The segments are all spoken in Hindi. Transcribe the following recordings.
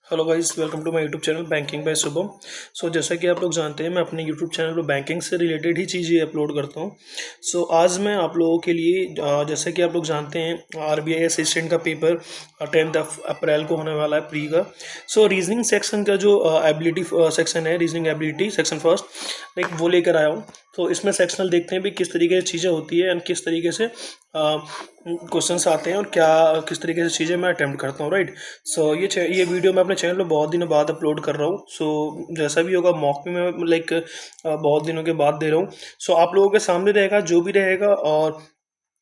Hello guys, welcome to my YouTube channel banking by Shubham. जैसा कि आप लोग जानते हैं, मैं अपने यूट्यूब चैनल पर बैंकिंग से रिलेटेड ही चीज़ें अपलोड करता हूं। आज मैं आप लोगों के लिए जैसा कि आप लोग जानते हैं, आरबीआई असिस्टेंट का पेपर 10 अप्रैल को होने वाला है, प्री का। रीजनिंग सेक्शन का जो एबिलिटी सेक्शन है, reasoning ability section first, like वो लेकर आया हूँ। तो इसमें सेक्शनल देखते हैं भी किस तरीके से चीज़ें होती है एंड किस तरीके से क्वेश्चंस आते हैं और क्या किस तरीके से चीज़ें मैं अटेम्प्ट करता हूँ, राइट। ये वीडियो मैं अपने चैनल पे बहुत दिनों बाद अपलोड कर रहा हूँ। जैसा भी होगा, मॉक भी मैं लाइक बहुत दिनों के बाद दे रहा हूँ। आप लोगों के सामने रहेगा जो भी रहेगा। और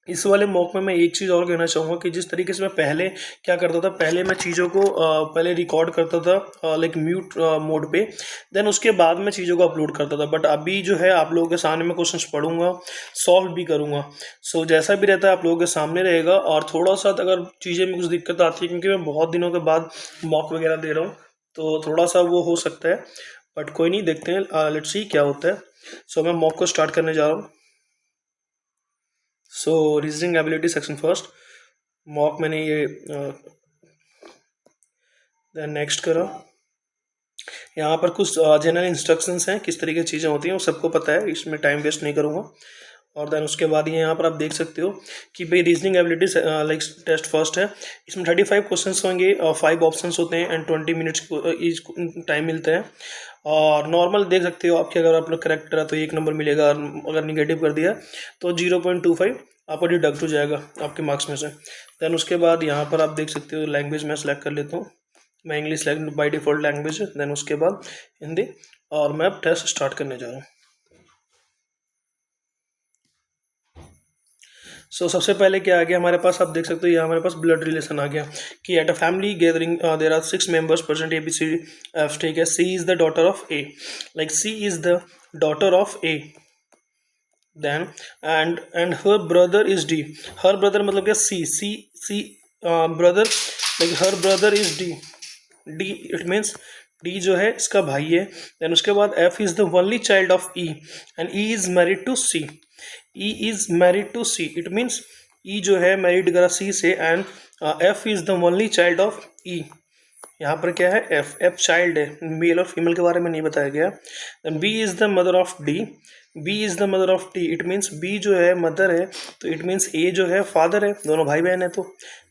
इस वाले मॉक में मैं एक चीज़ और कहना चाहूँगा कि जिस तरीके से मैं पहले क्या करता था, पहले मैं चीज़ों को पहले रिकॉर्ड करता था लाइक म्यूट मोड पे, देन उसके बाद मैं चीज़ों को अपलोड करता था। बट अभी जो है आप लोगों के सामने मैं क्वेश्चंस पढ़ूंगा, सॉल्व भी करूँगा। जैसा भी रहता है आप लोगों के सामने रहेगा। और थोड़ा सा अगर चीज़ें में कुछ दिक्कत आती है, क्योंकि मैं बहुत दिनों के बाद मॉक वगैरह दे रहा हूँ, तो थोड़ा सा वो हो सकता है। बट कोई नहीं, देखते हैं, लेट्स सी क्या होता है। मैं मॉक को स्टार्ट करने जा रहा हूँ। Reasoning ability section first mock मैंने ये नेक्स्ट करा। यहाँ पर कुछ जनरल इंस्ट्रक्शंस हैं, किस तरीके की चीज़ें होती हैं वो सबको पता है, इसमें टाइम वेस्ट नहीं करूँगा। और देन उसके बाद ये यहाँ पर आप देख सकते हो कि भाई reasoning ability like test first है। इसमें 35 क्वेश्चंस होंगे और 5 ऑप्शंस होते हैं एंड 20 मिनट्स ईच टाइम मिलता है। और नॉर्मल देख सकते हो आपके, अगर आप लोग करेक्ट करा तो 1 नंबर मिलेगा, और अगर निगेटिव कर दिया तो 0.25 आपको डिडक्ट हो जाएगा आपके मार्क्स में से। देन उसके बाद यहाँ पर आप देख सकते हो लैंग्वेज मैं सेलेक्ट कर लेता हूँ। मैं English select by default language. Then उसके बाद हिंदी। और मैं अब टेस्ट स्टार्ट करने जा रहा हूँ। सबसे पहले क्या आ गया हमारे पास, आप देख सकते हो, ये हमारे पास ब्लड रिलेशन आ गया कि at a family gathering there are 6 members present, ABCD ठीक है। C is the daughter of A, like C is the daughter of A. Then and her brother is D. Her brother मतलब क्या, C brother, like her brother is D. D it means D जो है इसका भाई है। देन उसके बाद F is the only child of E and E is married to C. E is married to C, it means E जो है मैरिड करा सी से। And F is the only child of E. यहाँ पर क्या है, एफ एफ चाइल्ड है, मेल और फीमेल के बारे में नहीं बताया गया। Then B is the mother of D. B is the mother of D, it means B जो है मदर है, तो इट मीन्स ए जो है फादर है, दोनों भाई बहन है। तो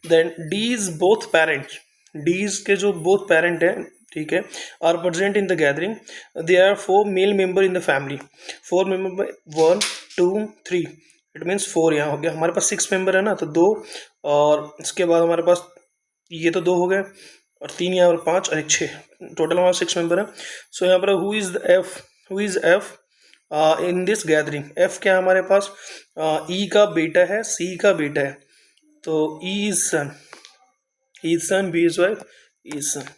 then D is both parents. D's के जो बोथ पेरेंट है, ठीक है, are present in the gathering. There are 4 male member in the family. 4 member, 1 2 3, it means 4 यहाँ हो गया। हमारे पास 6 मेंबर है ना, तो 2। और इसके बाद हमारे पास ये तो 2 हो गए, और 3 यहाँ पर 5 और 1 6, टोटल हमारे 6 मेंबर है। यहाँ पर who is the F, who is F in this gathering. F क्या है हमारे पास, ई का बेटा है, सी का बेटा है, तो E is son, E is son, B is wife, E is son.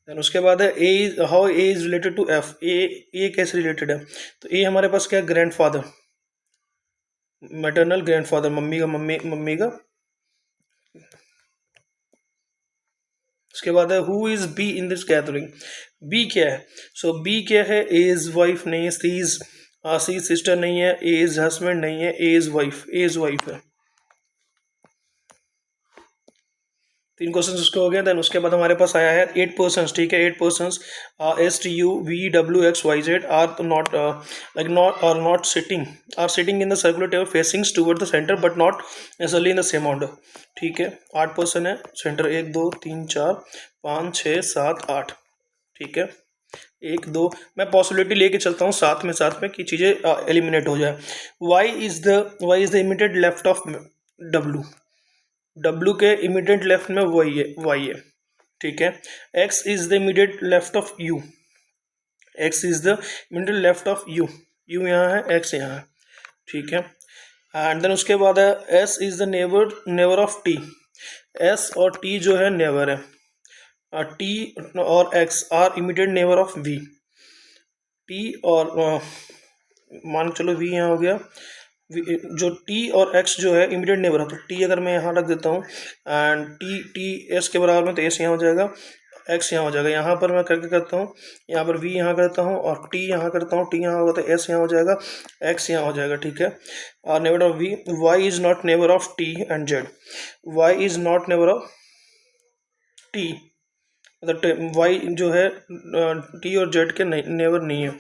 Then उसके बाद है A is, how A is related to F. A कैसे रिलेटेड है, तो ए हमारे पास क्या है, ग्रैंडफादर, मैटरनल ग्रैंडफादर, मम्मी का मम्मी का। उसके बाद है who is B in this gathering. B क्या है, बी क्या है, ए इज वाइफ नहीं है, सी सिस्टर नहीं है, ए इज हस्बैंड नहीं है, ए इज वाइफ है। 3 क्वेश्चन उसके हो गए। देन उसके बाद हमारे पास आया है 8 पर्सन, ठीक है। 8 person STUVWXYZ are not like not sitting in the circular table facing toward the centre but not necessarily in the same order, ठीक है। 8 पर्सन है, सेंटर 1 2 3 4 5 6 7 8, ठीक है। 1 2, मैं पॉसिबिलिटी लेके चलता हूँ साथ में कि चीज़ें एलिमिनेट हो जाए। Y is the immediate left of W. W के इमीडिएट लेफ्ट में वाई है, ठीक है। X is the immediate left of U. X is the immediate left of U. U यहाँ है, एक्स यहाँ है, ठीक है। एंड देन उसके बाद है S is the neighbour of T. S और टी जो है नेवर है। टी और X are immediate neighbour of V. T और मान चलो वी यहाँ हो गया, जो टी और एक्स जो है इमीडिएट नेबर है, तो टी अगर मैं यहाँ रख देता हूँ एंड टी एस के बराबर में, तो एस यहाँ हो जाएगा, एक्स यहाँ हो जाएगा। यहाँ पर मैं करके करता हूँ, यहाँ पर वी यहाँ करता हूँ और टी यहाँ करता हूँ, टी यहाँ होगा तो एस यहाँ हो जाएगा, एक्स यहाँ हो जाएगा, ठीक है। और neighbour of V, Y is not neighbour of T and Z. Y is not neighbour of T मतलब वाई जो है टी और जेड के नेवर नहीं है।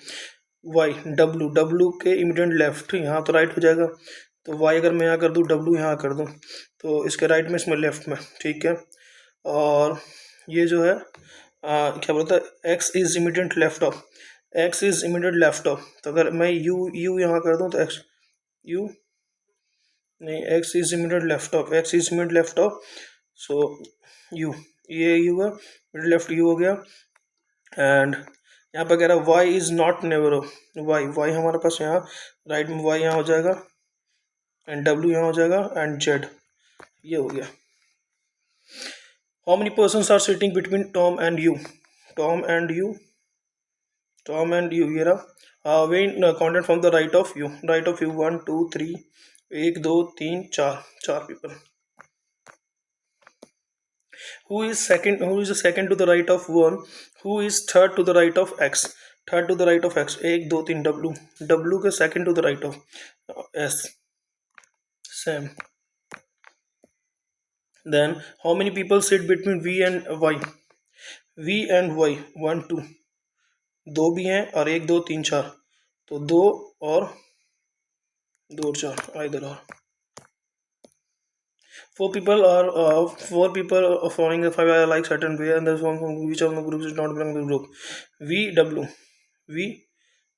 वाई डब्लू, डब्लू के इमीडिएट लेफ्ट, यहाँ तो राइट हो जाएगा। तो वाई अगर मैं यहाँ कर दूँ, डब्लू यहाँ कर दूँ, तो इसके राइट में, इसमें लेफ्ट में, ठीक है। और ये जो है क्या बोलता है, X is immediate left of, X is immediate left of. तो अगर मैं यू यहाँ कर दूँ तो एक्स यू नहीं, X is immediate left of, X is immediate left of, so U, ये यू है, मिडिल लेफ्ट यू हो गया। एंड यहाँ पर कह रहा है Y is not never of, Y, Y हमारे पास यहाँ राइट में वाई यहाँ हो जाएगा, एंड डब्ल्यू यहाँ हो जाएगा, एंड जेड ये हो गया। How many persons are sitting between Tom and you, Tom and you, Tom and you, ये रहा। When counted from the right of you, right of you 1 2 3, 1 2 3 4, 4 people. Who is second, who is the second to the right of 1, who is third to the right of x, third to the right of x, 1 2 3 w, w के second to the right of s, same। then how many people sit between v and y, v and y 1 2, दो भी हैं और 1 2 3 4, तो 2 और 2 और 4 either or। Four people are following the five I like certain way, and there's one from which of the groups is not belong to the group. V W, V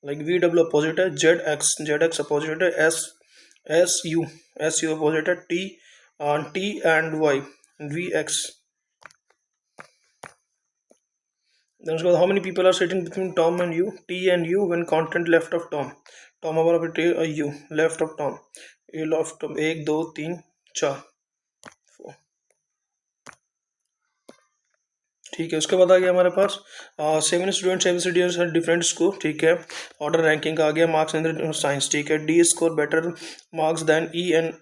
like V W opposite है, Z X opposite है, S U opposite है, T and Y, V X। Then उसके बाद how many people are sitting between Tom and you, T and U when content left of Tom, Tom हमारा पे U left of Tom, A left Tom, 1 2 3 4, ठीक है। उसके बाद आ गया हमारे पास 7 स्टूडेंट 7 स्टूडेंट्स डिफरेंट स्कोर, ठीक है। ऑर्डर रैंकिंग आ गया, मार्क्स इन साइंस, ठीक है। D score better marks than E and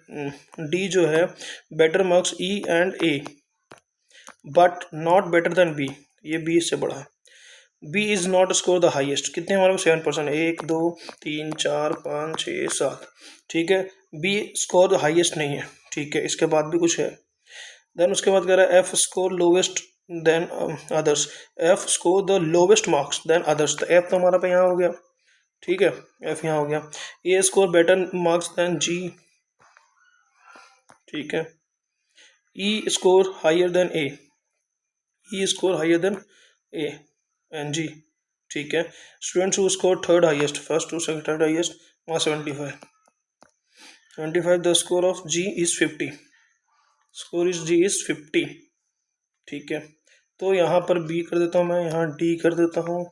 D जो है better marks E and A, but not better than B, ये बी इससे बड़ा है। B is not score the highest, कितने हमारे पास 7%, 1 2 3 4 5 6 7, ठीक है। बी स्कोर द हाइएस्ट नहीं है, ठीक है। इसके बाद भी कुछ है। देन उसके बाद कह रहा है F score lowest than others, F score the lowest marks than others, तो एफ तो हमारा पे यहाँ हो गया, ठीक है, एफ यहाँ हो गया। A score better marks than G, ठीक है। E score higher than A, E score higher than A and G, ठीक है। Students who score third highest, first two second third highest वहाँ 75, the score of G is 50, score is G is 50, ठीक है। तो यहाँ पर बी कर देता हूँ मैं, यहाँ डी कर देता हूँ,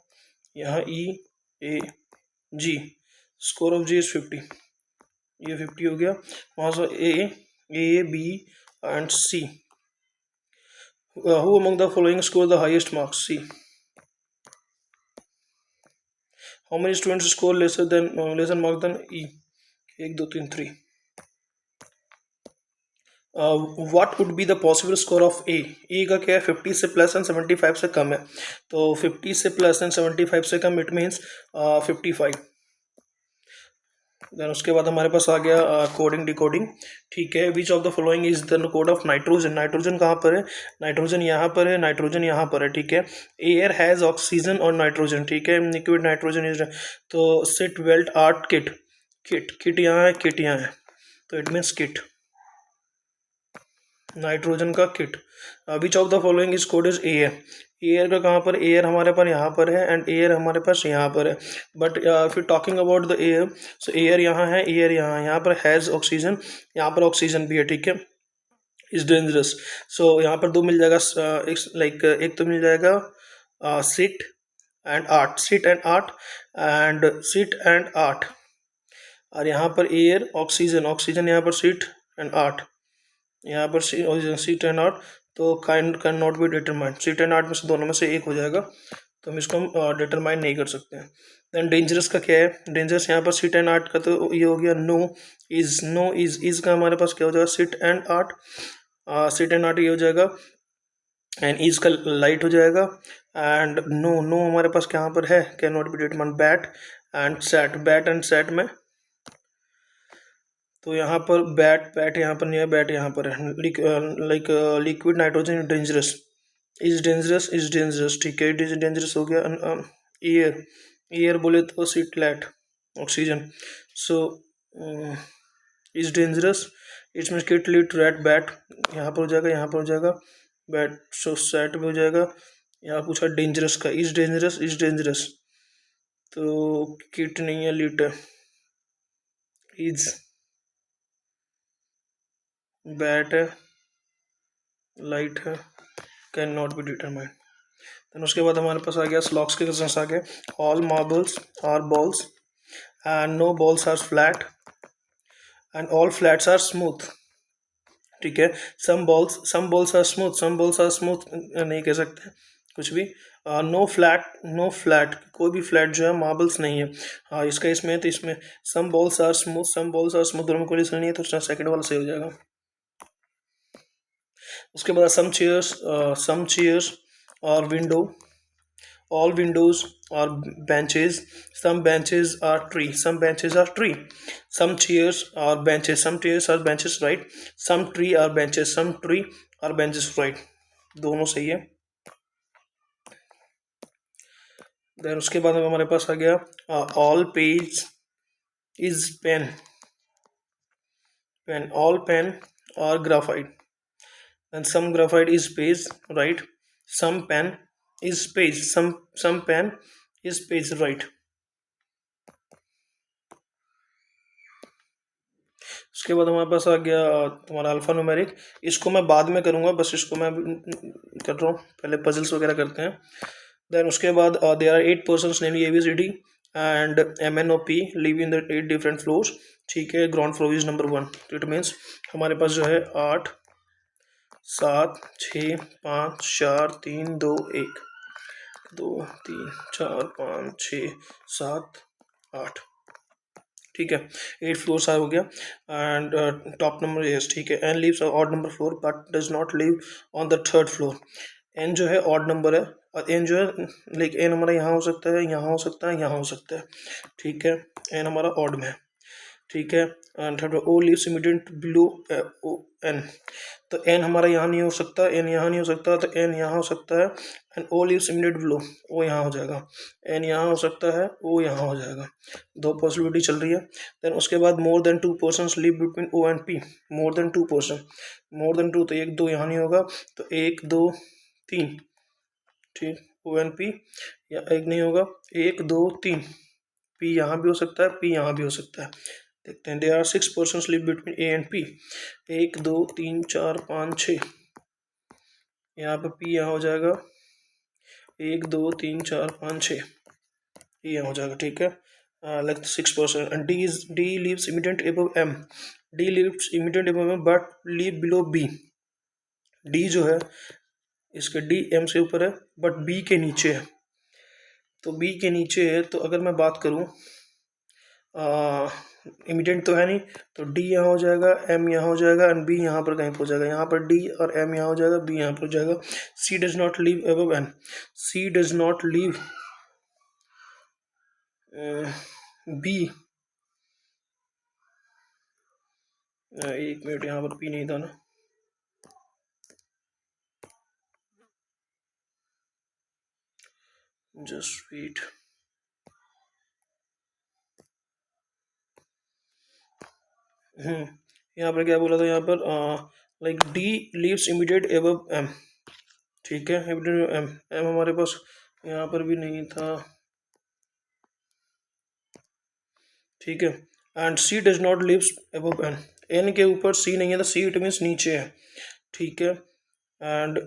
यहाँ E A G, score of G is 50, ये 50 हो गया। वहाँ से A B and C, who among the following score the highest marks, C. How many students score lesser marks than E, 1 2 3 3। What would be the possible score of A, A का क्या है 50 से प्लस एंड 75 से कम है, तो 50 से प्लस एंड 75 से कम, इट मीन्स 55। देन उसके बाद हमारे पास आ गया कोडिंग डिकोडिंग, ठीक है। Which of the following is the code of nitrogen, nitrogen कहाँ पर है, नाइट्रोजन यहाँ पर है, नाइट्रोजन यहाँ पर है, ठीक है। एयर हैज़ ऑक्सीजन और नाइट्रोजन, ठीक है। लिक्विड नाइट्रोजन इज, तो sit welt art kit, kit यहाँ है, किट यहाँ है, तो इट मीन्स किट, नाइट्रोजन का kit. Which of the following is code is air, air का कहाँ पर, एयर हमारे पास यहाँ पर है एंड एयर हमारे पास यहाँ पर है, बट फिर talking about the air, so air यहाँ है, एयर यहाँ है, यहाँ पर हैज़ ऑक्सीजन, यहाँ पर ऑक्सीजन भी है, ठीक है। इज डेंजरस, सो यहाँ पर दो मिल जाएगा, एक तो मिल जाएगा sit and art, sit and art and sit and art, और यहाँ पर एयर ऑक्सीजन, ऑक्सीजन यहाँ पर सिट एंड आर्ट, यहाँ पर सीट एंड आर्ट, तो can not be determined, seat and art में से दोनों में से एक हो जाएगा, तो हम इसको डिटरमाइन नहीं कर सकते हैं। देन डेंजरस का क्या है, डेंजरस यहाँ पर सीट एंड आर्ट का तो ये हो गया नो इज, नो इज का हमारे पास क्या हो जाएगा, seat and art, seat and art ये हो जाएगा, एंड इज का लाइट हो जाएगा, एंड नो, नो हमारे पास क्या यहाँ पर है, can not be determined, bat and set, bat and set में, तो यहाँ पर बैट यहाँ पर नहीं है, बैट यहाँ पर है, like liquid nitrogen dangerous, is dangerous, ठीक है, इट इज डेंजरस हो गया। एयर, एयर बोले तो seat lat, oxygen. So is dangerous, it's mean kit lit rat bat, यहाँ पर हो जाएगा, यहाँ पर हो जाएगा, बैट सो सैट में हो जाएगा। यहाँ पूछा डेंजरस का, इज डेंजरस, इज डेंजरस, तो किट नहीं है, लिट है, इज, बैट है, लाइट है, can not be determined. Then उसके बाद हमारे पास आ गया स्लॉक्स के क्वेश्चन आ गए। All marbles are balls and no balls are flat and all flats are smooth, ठीक है। Some balls are smooth, some balls are smooth नहीं कह सकते कुछ भी। नो फ्लैट, नो फ्लैट, कोई भी फ्लैट जो है मार्बल्स नहीं है। हाँ इसका इसमें है, तो इसमें some balls are smooth, some balls are smooth, दोनों में कोई रिलेशन नहीं है, तो सेकंड वाला सही हो जाएगा। उसके बाद सम चेयर्स और window, all windows are benches, some benches are tree, some benches are tree, some chairs are benches, some chairs are benches, right, some tree are benches, some tree are benches, right, दोनों सही है। देन उसके बाद हमारे पास आ गया all page is pen, pen, all pen are graphite, and some graphite is page, right, some pen is page, some pen is page, right। उसके बाद हमारे पास आ गया तुम्हारा अल्फा न्यूमेरिक, इसको मैं बाद में करूँगा, बस इसको मैं कर रहा हूँ, पहले पजल्स वगैरह करते हैं। देन उसके बाद there are 8 persons namely ABCD and MNOP live in the 8 different floors, ठीक है, ground floor is number 1, it means हमारे पास जो है 8 7 6 5 4 3 2 1, 2 3 4 5 6 7 8, ठीक है, 8 फ्लोर्स हो गया। एंड टॉप नंबर यस, ठीक है, N lives odd number floor but does not live on the third floor. N जो है ऑड नंबर है, और एन जो है, लाइक एन हमारा यहाँ हो सकता है, यहाँ हो सकता है, यहाँ हो सकता है, ठीक है, एन हमारा ऑड में है, ठीक है। And O lives immediate below O N, तो एन हमारा यहाँ नहीं हो सकता, एन यहाँ नहीं हो सकता, तो एन यहाँ हो सकता है, and O lives immediate below, O यहाँ हो जाएगा, एन यहाँ हो सकता है, ओ यहाँ हो जाएगा, दो पॉसिबिलिटी चल रही है। देन उसके बाद more than 2 persons live between O and P, more than 2 person, more than 2 तो 1 2 यहाँ नहीं होगा, तो 1 2 3, ठीक, ओ एंड पी, या 1 नहीं होगा, 1 2 3, पी यहाँ भी हो सकता है, पी यहाँ भी हो सकता है। देखते हैं, there are 6 persons live between A and P, 1 2 3 4 5 6, यहाँ पे पी यहाँ हो जाएगा, 1 2 3 4 5 6, ये यहाँ हो जाएगा, ठीक है, like 6%। And D lives immediate above M, D lives immediate above M but live below B, D जो है इसके डी एम से ऊपर है बट बी के नीचे है, तो बी के नीचे है, तो अगर मैं बात करूँ इमीडिएट तो है नहीं, तो डी यहाँ हो जाएगा, एम यहाँ हो जाएगा, एंड बी यहाँ पर कहीं पर हो जाएगा, यहाँ पर डी और एम यहाँ हो जाएगा, बी यहाँ पर हो जाएगा। C does not live above N, C does not live B, एक मिनट, यहाँ पर पी नहीं था ना, जस्ट वेट, यहाँ पर क्या बोला था, यहाँ पर like D lives immediate above M, ठीक है, इमीडिएट एम, एम हमारे पास यहाँ पर भी नहीं था, ठीक है, and C does not lives above N, N के ऊपर सी नहीं है, तो सी इट मीन्स नीचे है, ठीक है, and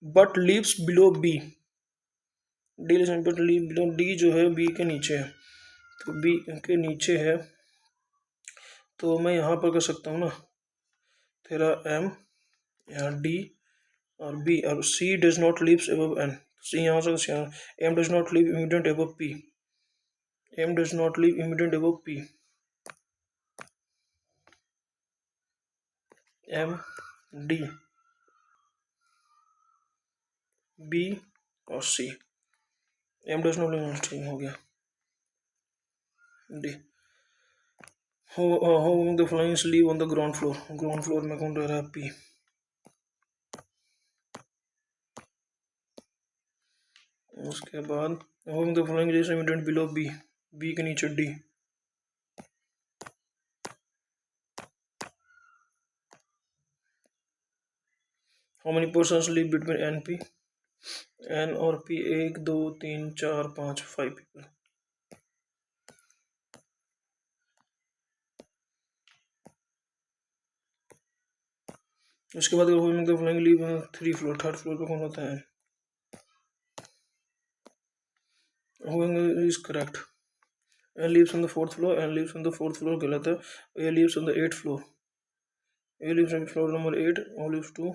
but lives below B, D but live below, D जो है बी के नीचे है, तो बी के नीचे है, तो मैं यहाँ पर कर सकता हूँ ना, तेरा एम, यहाँ डी और बी, और C does not lives above N, C यहाँ से M does not live immediate above P, M does not live immediate above P, M D B और C, M does not live, ठीक हो गया, D how the flying live on the ground floor, ground floor में कौन रह रहा है, पी, उसके बाद home the following list immediate below B, B के नीचे D. How many persons live between N P, N और पी, 1 2 3 4 5 5 पीपल। उसके बाद home the following live 3 floor, third floor पे कौन होता है? Whom is correct. A lives on the fourth floor, and lives on the fourth floor गलत है। A lives on the 8th floor, A lives on floor number 8, O lives 2,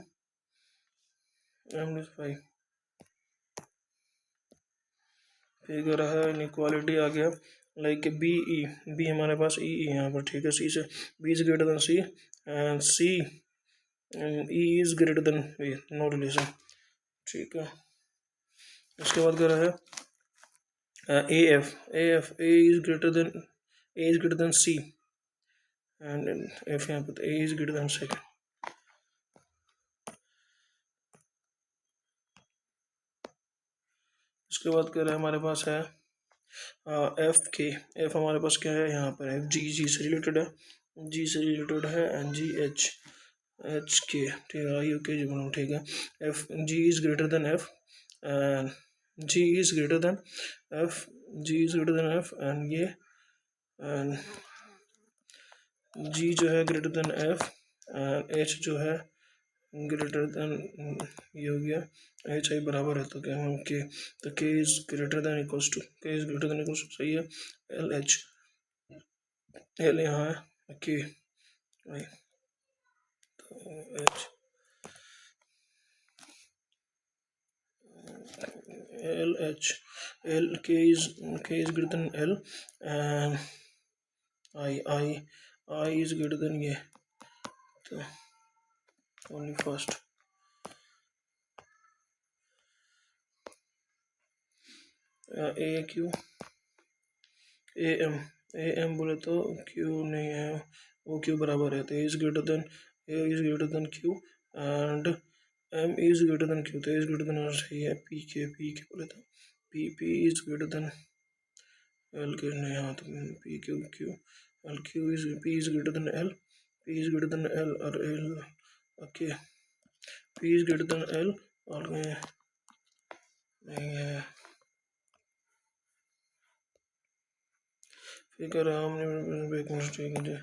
M lives 5। Figure है इनक्वालिटी आ गया, लाइक बी ई, बी हमारे पास ई ई यहाँ पर, ठीक है, सी से, B is greater than C and C E is greater than B, no relation, ठीक है। इसके बाद क्या है A F, A is greater than, A is greater than C and F यहाँ पर A is greater than second. इसके बाद क्या है हमारे पास है एफ के, एफ हमारे पास क्या है यहाँ पर है जी, जी से रिलेटेड है, जी से रिलेटेड है एंड जी एच, एच के, ठीक है, आई ओके जी बोलो, ठीक है। F G is greater than F and G is greater than F, G is greater than F and ये एंड जी जो है greater than F and H जो है ग्रेटर देन, ये हो गया एच आई बराबर है तो क्या हम के, तो K is greater than equals to, K is greater than equals to, सही है। एल एच, एल यहाँ है के आई, तो H L H, L K is greater than L and I, I is greater than ये, तो only first. A Q, A M, A M बोले तो क्यू नहीं है, वो क्यू बराबर है, तो A is greater than, A is greater than Q and M is greater than Q, तो ए इज ग्रेटर देन, सही है। पी के बोले तो P, P is greater than L के नहीं, हाँ तो P Q Q, L Q is, P is greater than L, P is greater than L और L, okay, P is greater than L और नहीं है, फिगर हमने एक मिनट, ठीक है जी,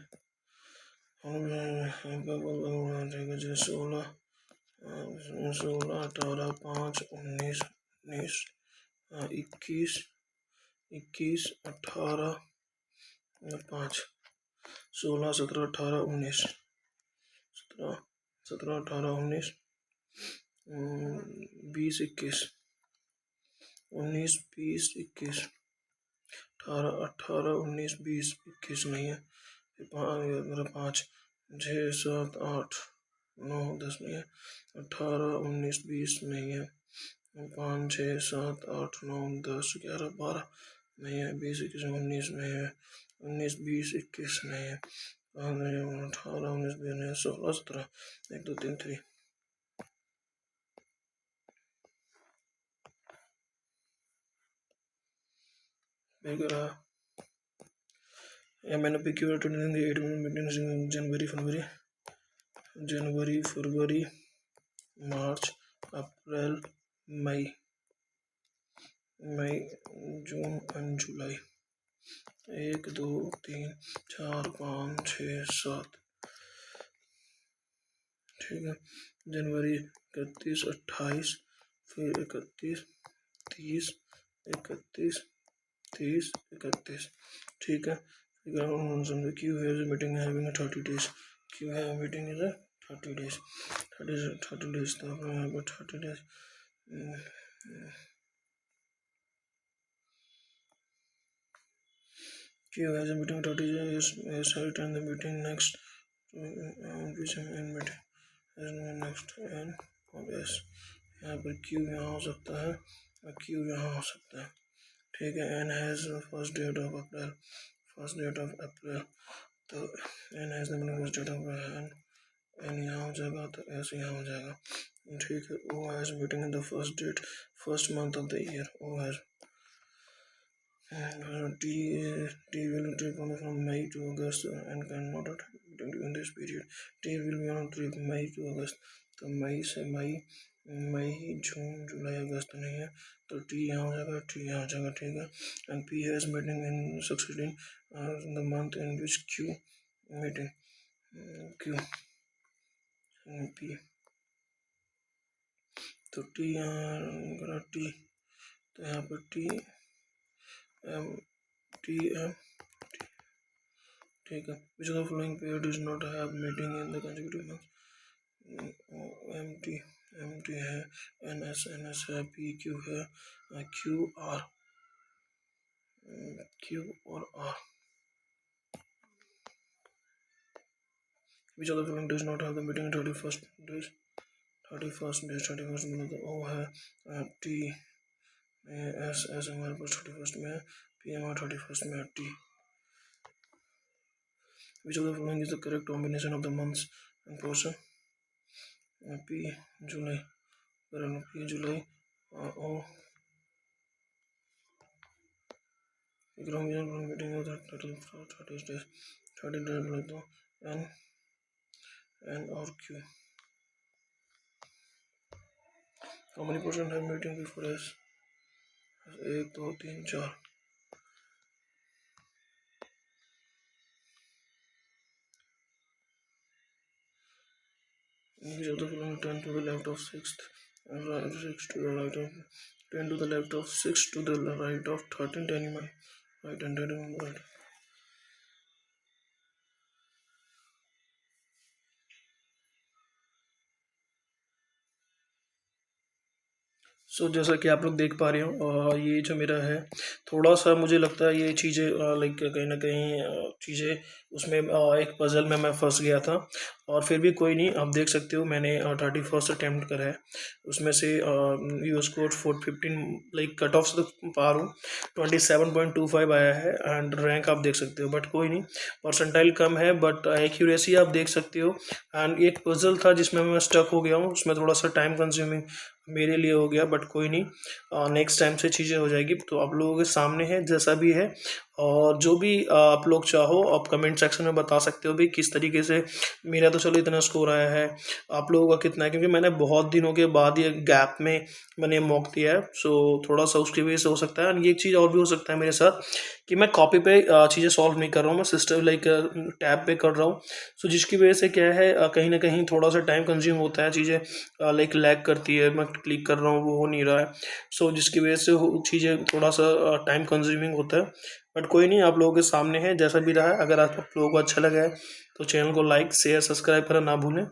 ठीक है जी, 16 16 18 5 19 19 21 21 18 5 16 17 18 19 17 17 18 19 20 21 19 20 21 18 18 19 20 21 नहीं है, मेरा 5 6 7 8 9 10 नहीं है, 18 19 20 नहीं है, 5 6 7 8 9 10 11 12 नहीं है, 20 21 19 नहीं है, 19 20 21 नहीं है, 18 19 20 नहीं है, 16 17 1 2 3 3। मैंने पी क्यू जनवरी फरवरी मार्च अप्रैल मई, मई जून एंड जुलाई, 1 2 3 4 5 6 7, ठीक है। जनवरी 31 28 फिर 31 30 31 30 31, ठीक है। क्यू है मीटिंग हैविंग 30 days, क्यू है मीटिंग इज 30 days, 30 days, तो यहाँ पर 30 days, Q has a meeting 30 days is held and the meeting next meeting next N और एस, यहाँ पर क्यू यहाँ हो सकता है और क्यू यहाँ हो सकता है, ठीक है। N has first date of April, first date of April, तो N has first date of N N यहाँ हो जाएगा तो एस यहाँ हो जाएगा। ठीक है। O has meeting in the first date first month of the year. O has T will trip on from May to August and cannot attend during this period. T will be on trip May to August। तो मई से मई जून जुलाई अगस्त नहीं है तो टी यहाँ हो जाएगा, टी यहाँ हो जाएगा। ठीक है। And P has meeting in succeeding the month in which Q meeting Q P. तो टी यहाँ टी तो यहाँ पर टी एम टी एम। ठीक है। Which of the following pair does not have meeting in the consecutive month. M T है, एन एस है, पी क्यू है, क्यू और R. Which of the following does not have the meeting 31st days. 31st में तो ओ है, टी एस हमारे पास 31st में है, पी हमारा 31st में है, T. Which of the following is the correct combination of the months and portion? P July, P July, O meeting of the 30 days, 30 days like the N or Q. How many percent have meeting before S? 1 2 3 4। Which of the following 10 to the left of 6th and 6 to the right of 10 to the left of 6 to the right of 13 anyone right and 13 right। सो जैसा कि आप लोग देख पा रहे हो, ये जो मेरा है थोड़ा सा मुझे लगता है ये चीज़ें लाइक कहीं ना कहीं चीज़ें उसमें एक पजल में मैं फंस गया था। और फिर भी कोई नहीं, आप देख सकते हो मैंने 31st अटैम्प्ट करा है, उसमें से you score 415 like cut off से तो पार हूँ, 27.25 आया है एंड रैंक आप देख सकते हो। बट कोई नहीं, परसेंटाइल कम है बट एक्यूरेसी आप देख सकते हो। एंड एक पजल था जिसमें मैं स्टक हो गया हूँ, उसमें थोड़ा सा टाइम कंज्यूमिंग मेरे लिए हो गया, बट कोई नहीं, नेक्स्ट टाइम से चीज़ें हो जाएगी। तो आप लोगों के सामने है जैसा भी है, और जो भी आप लोग चाहो आप कमेंट सेक्शन में बता सकते हो भी किस तरीके से। मेरा तो चलो इतना स्कोर आया है, आप लोगों का कितना है, क्योंकि मैंने बहुत दिनों के बाद ये गैप में मैंने मॉक दिया है, सो थोड़ा सा उसकी वजह से हो सकता है। और ये चीज़ और भी हो सकता है मेरे साथ कि मैं कॉपी पे चीज़ें सॉल्व नहीं कर रहा हूँ, मैं सिस्टम लाइक टैब पे कर रहा हूँ। सो जिसकी वजह से क्या है, कहीं ना कहीं थोड़ा सा टाइम कंज्यूम होता है, चीज़ें लाइक लैग करती है, मैं क्लिक कर रहा हूँ वो हो नहीं रहा है। सो जिसकी वजह से चीज़ें थोड़ा सा टाइम कंज्यूमिंग होता है। बट कोई नहीं, आप लोगों के सामने है जैसा भी रहा है। अगर आप लोगों को अच्छा लगा है तो चैनल को लाइक शेयर सब्सक्राइब करना ना भूलें।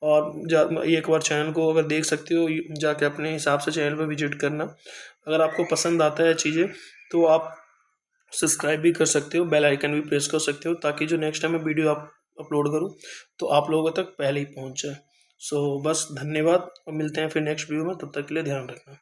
और एक बार चैनल को अगर देख सकते हो जाके अपने हिसाब से चैनल पर विजिट करना। अगर आपको पसंद आता है चीज़ें तो आप सब्सक्राइब भी कर सकते हो, बेल आइकन भी प्रेस कर सकते हो, ताकि जो नेक्स्ट टाइम मैं वीडियो आप अपलोड करूँ तो आप लोगों तक पहले ही पहुँच जाए। सो बस धन्यवाद, और मिलते हैं फिर नेक्स्ट वीडियो में, तब तक के लिए ध्यान रखना।